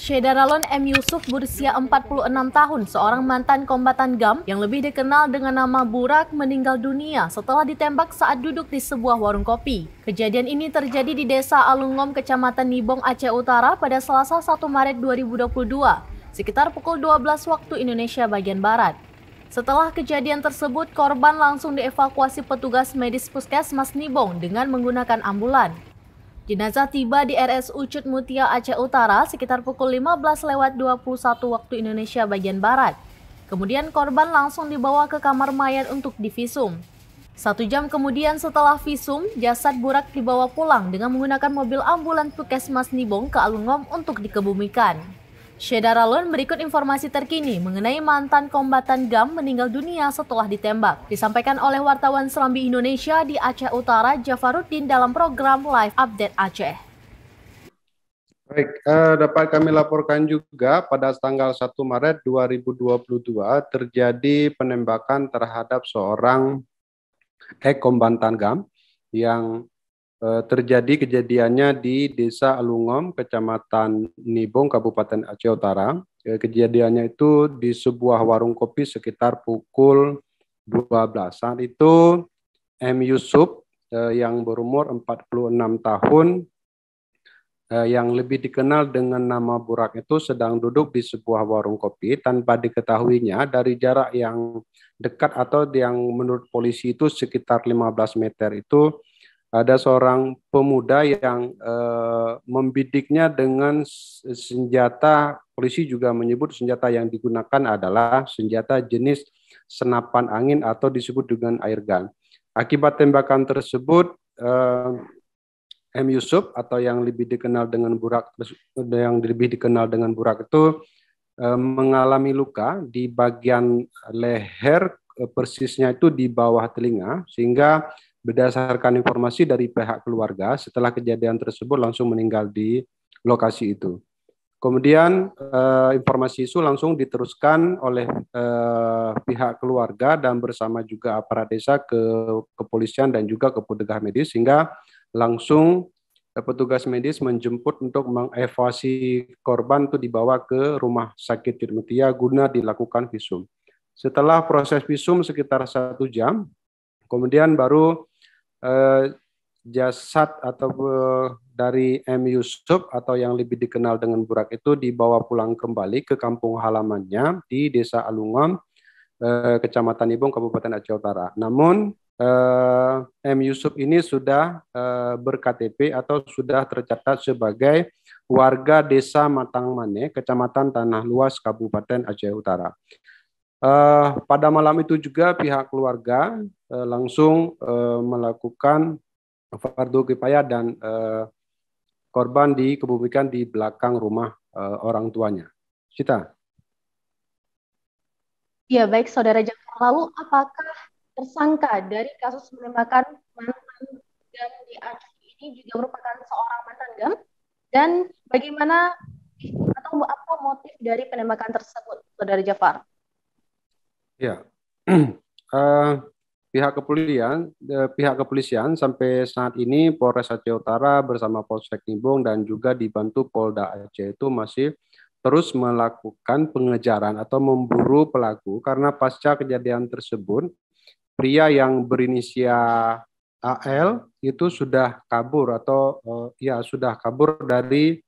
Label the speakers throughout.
Speaker 1: Shedaralon M. Yusuf berusia 46 tahun, seorang mantan kombatan GAM yang lebih dikenal dengan nama Burak, meninggal dunia setelah ditembak saat duduk di sebuah warung kopi. Kejadian ini terjadi di Desa Alungom, Kecamatan Nibong, Aceh Utara pada Selasa 1 Maret 2022, sekitar pukul 12 waktu Indonesia bagian Barat. Setelah kejadian tersebut, korban langsung dievakuasi petugas medis Puskesmas Nibong dengan menggunakan ambulan. Jenazah tiba di RSU Cut Mutia Aceh Utara sekitar pukul 15.21 waktu Indonesia bagian Barat. Kemudian korban langsung dibawa ke kamar mayat untuk divisum. 1 jam kemudian setelah visum, jasad Burak dibawa pulang dengan menggunakan mobil ambulan Puskesmas Nibong ke Alungom untuk dikebumikan. Shedaralon, berikut informasi terkini mengenai mantan kombatan GAM meninggal dunia setelah ditembak. Disampaikan oleh wartawan Serambi Indonesia di Aceh Utara, Jafaruddin, dalam program Live Update Aceh.
Speaker 2: Baik, dapat kami laporkan juga pada tanggal 1 Maret 2022 terjadi penembakan terhadap seorang kombatan GAM yang terjadi kejadiannya di Desa Alungom, Kecamatan Nibong, Kabupaten Aceh Utara. Kejadiannya itu di sebuah warung kopi sekitar pukul 12. Saat itu M. Yusuf yang berumur 46 tahun, yang lebih dikenal dengan nama Burak itu sedang duduk di sebuah warung kopi tanpa diketahuinya dari jarak yang dekat atau yang menurut polisi itu sekitar 15 meter itu ada seorang pemuda yang membidiknya dengan senjata. Polisi juga menyebut senjata yang digunakan adalah senjata jenis senapan angin atau disebut dengan air gun. Akibat tembakan tersebut, M. Yusuf atau yang lebih dikenal dengan Burak itu mengalami luka di bagian leher, persisnya itu di bawah telinga, sehingga berdasarkan informasi dari pihak keluarga, setelah kejadian tersebut langsung meninggal di lokasi itu. Kemudian informasi itu langsung diteruskan oleh pihak keluarga dan bersama juga aparat desa ke kepolisian dan juga ke petugas medis, sehingga langsung petugas medis menjemput untuk mengevakuasi korban itu dibawa ke rumah sakit Cut Mutia guna dilakukan visum. Setelah proses visum sekitar 1 jam, kemudian baru jasad atau dari M. Yusuf atau yang lebih dikenal dengan Burak itu dibawa pulang kembali ke kampung halamannya di Desa Alungom, Kecamatan Nibong, Kabupaten Aceh Utara. Namun M. Yusuf ini sudah ber-KTP atau sudah tercatat sebagai warga Desa Matangmane, Kecamatan Tanah Luas, Kabupaten Aceh Utara. Pada malam itu juga pihak keluarga langsung melakukan fardu kifayah dan korban dikebumikan di belakang rumah orang tuanya. Cita.
Speaker 1: Ya, baik Saudara Jafar. Lalu apakah tersangka dari kasus penembakan mantan GAM di Aceh ini juga merupakan seorang mantan GAM? Dan bagaimana atau apa motif dari penembakan tersebut, Saudara Jafar?
Speaker 2: Ya, pihak kepolisian sampai saat ini Polres Aceh Utara bersama Polsek Nibong dan juga dibantu Polda Aceh itu masih terus melakukan pengejaran atau memburu pelaku, karena pasca kejadian tersebut pria yang berinisial AL itu sudah kabur atau sudah kabur dari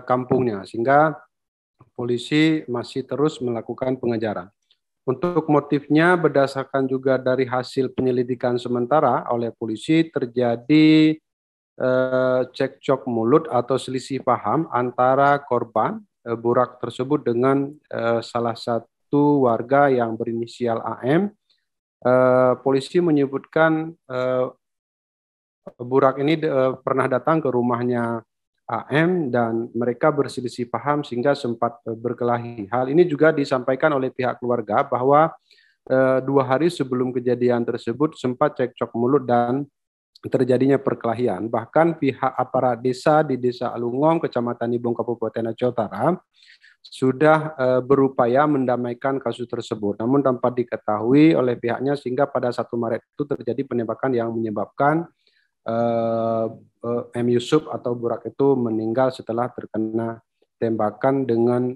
Speaker 2: kampungnya, sehingga polisi masih terus melakukan pengejaran. Untuk motifnya, berdasarkan juga dari hasil penyelidikan sementara oleh polisi, terjadi cekcok mulut atau selisih paham antara korban Burak tersebut dengan salah satu warga yang berinisial AM. Polisi menyebutkan Burak ini pernah datang ke rumahnya AM dan mereka berselisih paham sehingga sempat berkelahi. Hal ini juga disampaikan oleh pihak keluarga bahwa 2 hari sebelum kejadian tersebut sempat cekcok mulut dan terjadinya perkelahian. Bahkan pihak aparat desa di Desa Alungom, Kecamatan Nibong, Kabupaten Aceh Utara sudah berupaya mendamaikan kasus tersebut, namun tanpa diketahui oleh pihaknya, sehingga pada 1 Maret itu terjadi penembakan yang menyebabkan M. Yusuf atau Burak itu meninggal setelah terkena tembakan dengan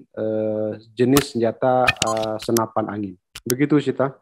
Speaker 2: jenis senjata senapan angin. Begitu, Sita.